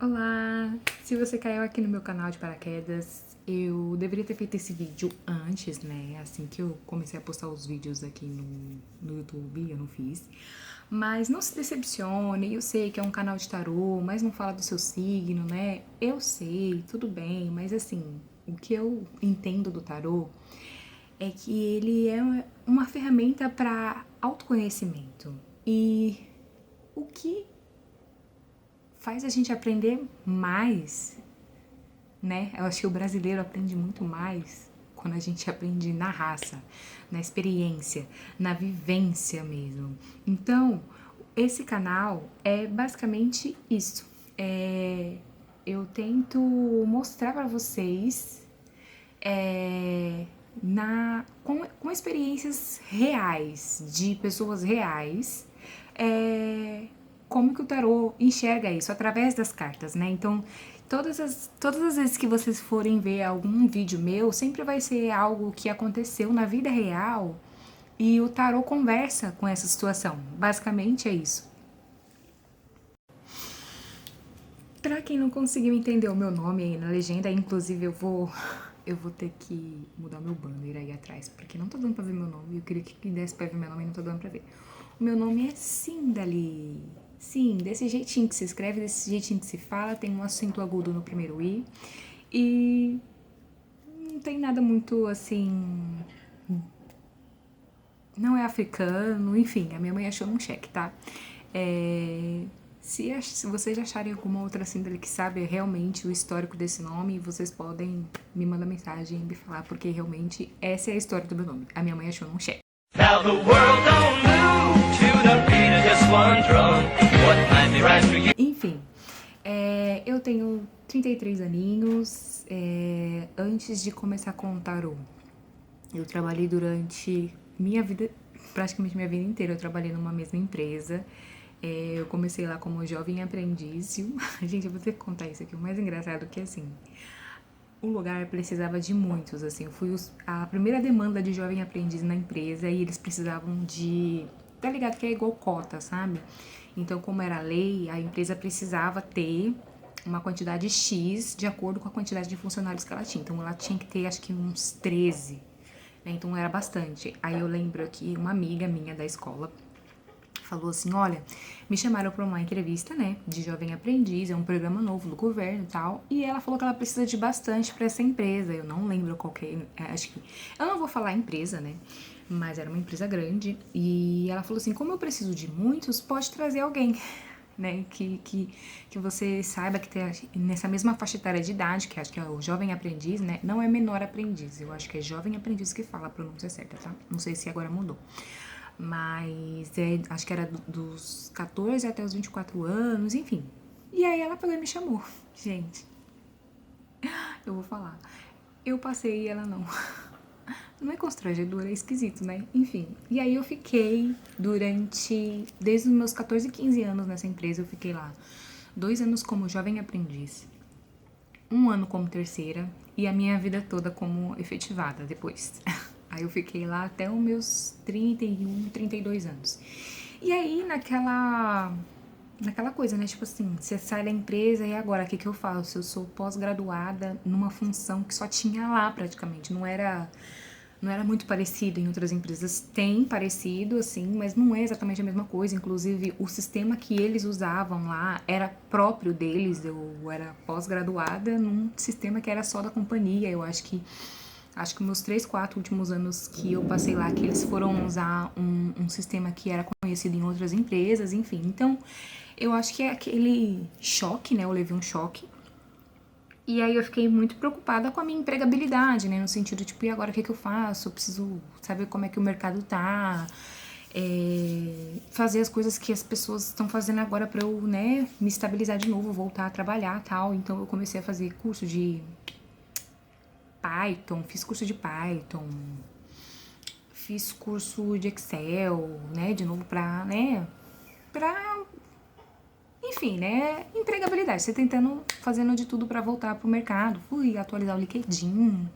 Olá! Se você caiu aqui no meu canal de paraquedas, eu deveria ter feito esse vídeo antes, né? Assim que eu comecei a postar os vídeos aqui no YouTube, eu não fiz. Mas não se decepcione, eu sei que é um canal de tarô, mas não fala do seu signo, né? Eu sei, tudo bem, mas assim, o que eu entendo do tarô é que ele é uma ferramenta para autoconhecimento. E o que faz a gente aprender mais, né? Eu acho que o brasileiro aprende muito mais quando a gente aprende na raça, na experiência, na vivência mesmo. Então, esse canal é basicamente isso. Eu tento mostrar para vocês com experiências reais, de pessoas reais, como que o tarô enxerga isso através das cartas, né? Então, todas as vezes que vocês forem ver algum vídeo meu, sempre vai ser algo que aconteceu na vida real e o tarô conversa com essa situação. Basicamente é isso. Pra quem não conseguiu entender o meu nome aí na legenda, inclusive eu vou ter que mudar meu banner aí atrás, porque não tá dando pra ver meu nome. Eu queria que desse pra ver meu nome e não tá dando pra ver. O meu nome é Sindali. Sim, desse jeitinho que se escreve, desse jeitinho que se fala, tem um acento agudo no primeiro i. E não tem nada muito assim. Não é africano, enfim, a minha mãe achou num cheque, tá? Se vocês acharem alguma outra síndrome que sabe realmente o histórico desse nome, vocês podem me mandar mensagem e me falar, porque realmente essa é a história do meu nome. A minha mãe achou num cheque. Now the world don't move to the beat of just one drum. What might be right for you? Enfim, eu tenho 33 aninhos. Antes de começar com o tarô, eu trabalhei durante minha vida, praticamente minha vida inteira, eu trabalhei numa mesma empresa. Eu comecei lá como jovem aprendiz. Gente, eu vou ter que contar isso aqui. O mais engraçado é que, assim, o lugar precisava de muitos, assim. Eu fui a primeira demanda de jovem aprendiz na empresa e eles precisavam de... Tá ligado que é igual cota, sabe? Então, como era lei, a empresa precisava ter uma quantidade X de acordo com a quantidade de funcionários que ela tinha. Então, ela tinha que ter, acho que uns 13, né? Então, era bastante. Aí, eu lembro que uma amiga minha da escola falou assim, olha, me chamaram para uma entrevista, né, de jovem aprendiz, é um programa novo do governo e tal, e ela falou que ela precisa de bastante para essa empresa, eu não lembro qual que é, acho que, eu não vou falar empresa, né, mas era uma empresa grande, e ela falou assim, como eu preciso de muitos, pode trazer alguém, né, que você saiba que tem nessa mesma faixa etária de idade, que acho que é o jovem aprendiz, né, não é menor aprendiz, eu acho que é jovem aprendiz que fala a pronúncia certa, tá, não sei se agora mudou. Mas acho que era dos 14 até os 24 anos, enfim. E aí ela pegou e me chamou. Gente, eu vou falar. Eu passei e ela não. Não é constrangedor, é esquisito, né? Enfim. E aí eu fiquei desde os meus 14, 15 anos nessa empresa, eu fiquei lá 2 anos como jovem aprendiz, 1 ano como terceira e a minha vida toda como efetivada depois. Aí eu fiquei lá até os meus 31, 32 anos. E aí, naquela coisa, né? Tipo assim, você sai da empresa e agora, o que eu faço? Eu sou pós-graduada numa função que só tinha lá praticamente. Não era muito parecido em outras empresas. Tem parecido, assim, mas não é exatamente a mesma coisa. Inclusive, o sistema que eles usavam lá era próprio deles. Eu era pós-graduada num sistema que era só da companhia. Eu acho que meus 3, 4 últimos anos que eu passei lá, que eles foram usar um sistema que era conhecido em outras empresas, enfim. Então, eu acho que é aquele choque, né? Eu levei um choque. E aí eu fiquei muito preocupada com a minha empregabilidade, né? No sentido, tipo, e agora o que eu faço? Eu preciso saber como é que o mercado tá. Fazer as coisas que as pessoas estão fazendo agora pra eu, né, me estabilizar de novo, voltar a trabalhar e tal. Então eu comecei a fazer curso de Python, fiz curso de Python, fiz curso de Excel, né, de novo enfim, né, empregabilidade, você fazendo de tudo pra voltar pro mercado, fui atualizar o LinkedIn,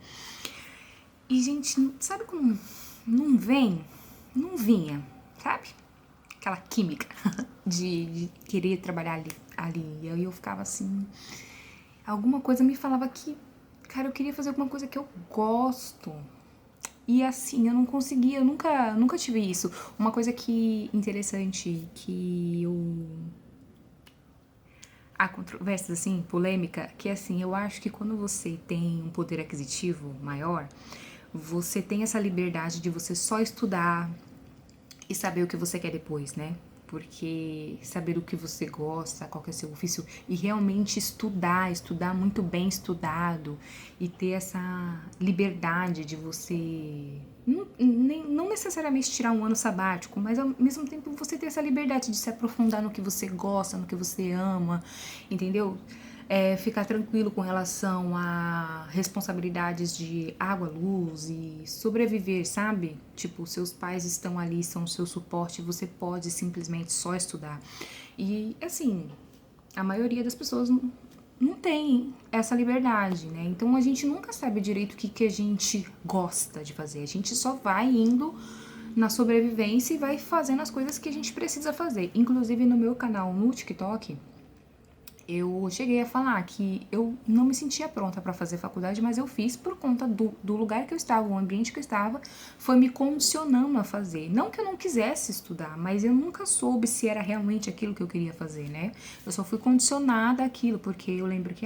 e gente, sabe como não vinha, sabe? aquela química de querer trabalhar ali. E aí eu ficava assim, alguma coisa me falava que, cara, eu queria fazer alguma coisa que eu gosto. E assim, eu não conseguia, eu nunca tive isso. Uma coisa que interessante que eu... Há controvérsias, assim, polêmica, que assim, eu acho que quando você tem um poder aquisitivo maior, você tem essa liberdade de você só estudar e saber o que você quer depois, né? Porque saber o que você gosta, qual que é o seu ofício, e realmente estudar muito bem estudado, e ter essa liberdade de você não necessariamente tirar um ano sabático, mas ao mesmo tempo você ter essa liberdade de se aprofundar no que você gosta, no que você ama, entendeu? Ficar tranquilo com relação a responsabilidades de água, luz e sobreviver, sabe? Tipo, seus pais estão ali, são o seu suporte, você pode simplesmente só estudar. E, assim, a maioria das pessoas não tem essa liberdade, né? Então a gente nunca sabe direito o que a gente gosta de fazer. A gente só vai indo na sobrevivência e vai fazendo as coisas que a gente precisa fazer. Inclusive no meu canal no TikTok, eu cheguei a falar que eu não me sentia pronta para fazer faculdade, mas eu fiz por conta do lugar que eu estava, o ambiente que eu estava, foi me condicionando a fazer. Não que eu não quisesse estudar, mas eu nunca soube se era realmente aquilo que eu queria fazer, né? Eu só fui condicionada àquilo, porque eu lembro que,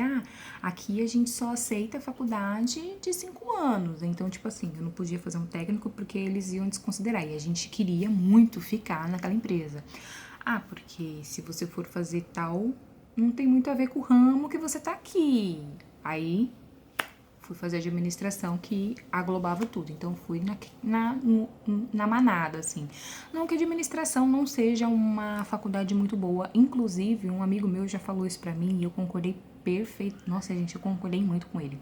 aqui a gente só aceita a faculdade de 5 anos. Então, tipo assim, eu não podia fazer um técnico porque eles iam desconsiderar. E a gente queria muito ficar naquela empresa. Porque se você for fazer tal, não tem muito a ver com o ramo que você tá aqui. Aí fui fazer administração, que aglobava tudo. Então fui na manada, assim. Não que administração não seja uma faculdade muito boa. Inclusive, um amigo meu já falou isso pra mim e eu concordei perfeito. Nossa, gente, eu concordei muito com ele.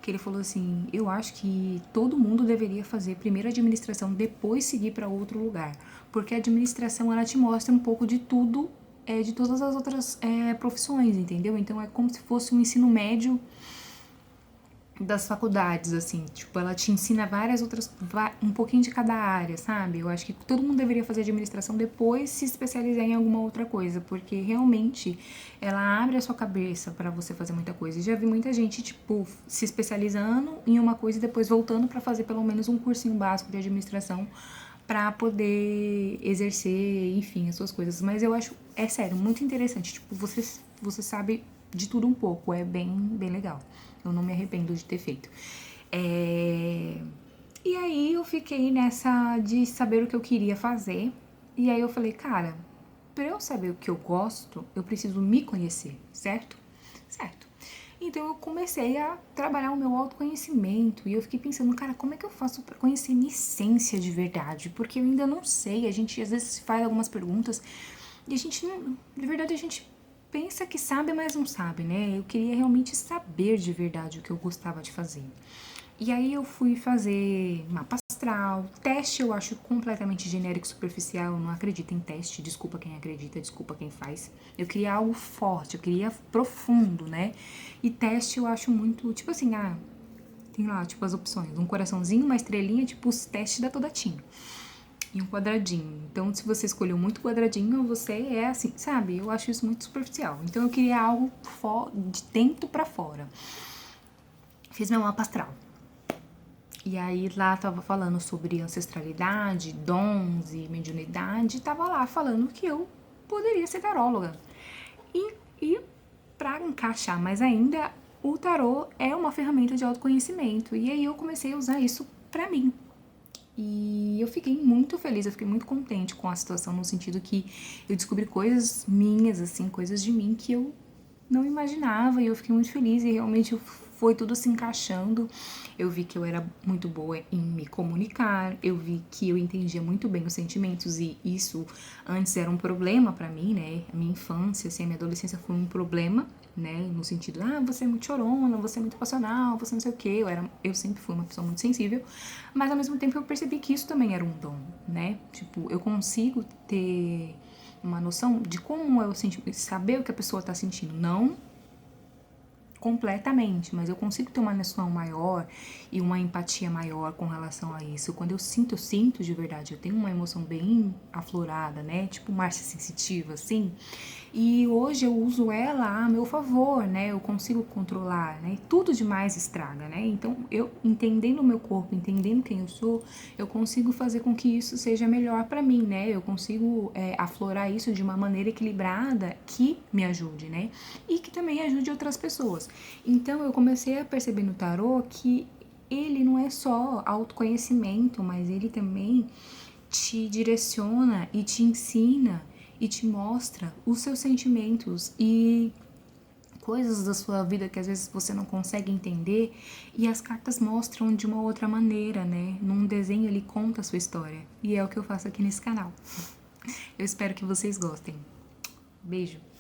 Que ele falou assim, eu acho que todo mundo deveria fazer primeiro administração, depois seguir para outro lugar. Porque a administração, ela te mostra um pouco de tudo, de todas as outras profissões, entendeu? Então é como se fosse um ensino médio das faculdades, assim, tipo, ela te ensina várias outras, um pouquinho de cada área, sabe? Eu acho que todo mundo deveria fazer administração, depois se especializar em alguma outra coisa, porque realmente ela abre a sua cabeça pra você fazer muita coisa. E já vi muita gente, tipo, se especializando em uma coisa e depois voltando pra fazer pelo menos um cursinho básico de administração pra poder exercer, enfim, as suas coisas. Mas eu acho, sério, muito interessante, tipo, você sabe de tudo um pouco, é bem legal. Eu não me arrependo de ter feito. E aí eu fiquei nessa de saber o que eu queria fazer. E aí eu falei, cara, pra eu saber o que eu gosto, eu preciso me conhecer, certo? Certo. Então eu comecei a trabalhar o meu autoconhecimento. E eu fiquei pensando, cara, como é que eu faço pra conhecer minha essência de verdade? Porque eu ainda não sei. A gente às vezes faz algumas perguntas e a gente não... De verdade, a gente pensa que sabe, mas não sabe, né? Eu queria realmente saber de verdade o que eu gostava de fazer. E aí eu fui fazer mapa astral, teste eu acho completamente genérico e superficial, eu não acredito em teste, desculpa quem acredita, desculpa quem faz. Eu queria algo forte, eu queria profundo, né? E teste eu acho muito, tipo assim, tem lá, tipo, as opções, um coraçãozinho, uma estrelinha, tipo, os testes da Todatinho. E um quadradinho. Então, se você escolheu muito quadradinho, você é assim, sabe? Eu acho isso muito superficial. Então, eu queria algo de dentro pra fora. Fiz meu mapa astral. E aí, lá tava falando sobre ancestralidade, dons e mediunidade. E tava lá falando que eu poderia ser taróloga. E pra encaixar mais ainda, o tarô é uma ferramenta de autoconhecimento. E aí, eu comecei a usar isso pra mim. E eu fiquei muito feliz, eu fiquei muito contente com a situação, no sentido que eu descobri coisas minhas, assim, coisas de mim que eu não imaginava, e eu fiquei muito feliz, e realmente foi tudo se encaixando. Eu vi que eu era muito boa em me comunicar, eu vi que eu entendia muito bem os sentimentos, e isso antes era um problema pra mim, né? A minha infância, assim, a minha adolescência foi um problema, né, no sentido, você é muito chorona, você é muito passional, você não sei o quê. Eu sempre fui uma pessoa muito sensível, mas ao mesmo tempo eu percebi que isso também era um dom, né, tipo, eu consigo ter uma noção de como eu saber o que a pessoa tá sentindo, não completamente, mas eu consigo ter uma noção maior e uma empatia maior com relação a isso. Quando eu sinto de verdade, eu tenho uma emoção bem aflorada, né, tipo Márcia sensitiva, assim, e hoje eu uso ela a meu favor, né, eu consigo controlar, né, tudo demais estraga, né, então eu entendendo o meu corpo, entendendo quem eu sou, eu consigo fazer com que isso seja melhor pra mim, né, eu consigo aflorar isso de uma maneira equilibrada que me ajude, né, e que também ajude outras pessoas. Então eu comecei a perceber no tarô que ele não é só autoconhecimento, mas ele também te direciona e te ensina e te mostra os seus sentimentos e coisas da sua vida que às vezes você não consegue entender, e as cartas mostram de uma outra maneira, né? Num desenho ele conta a sua história, e é o que eu faço aqui nesse canal. Eu espero que vocês gostem. Beijo!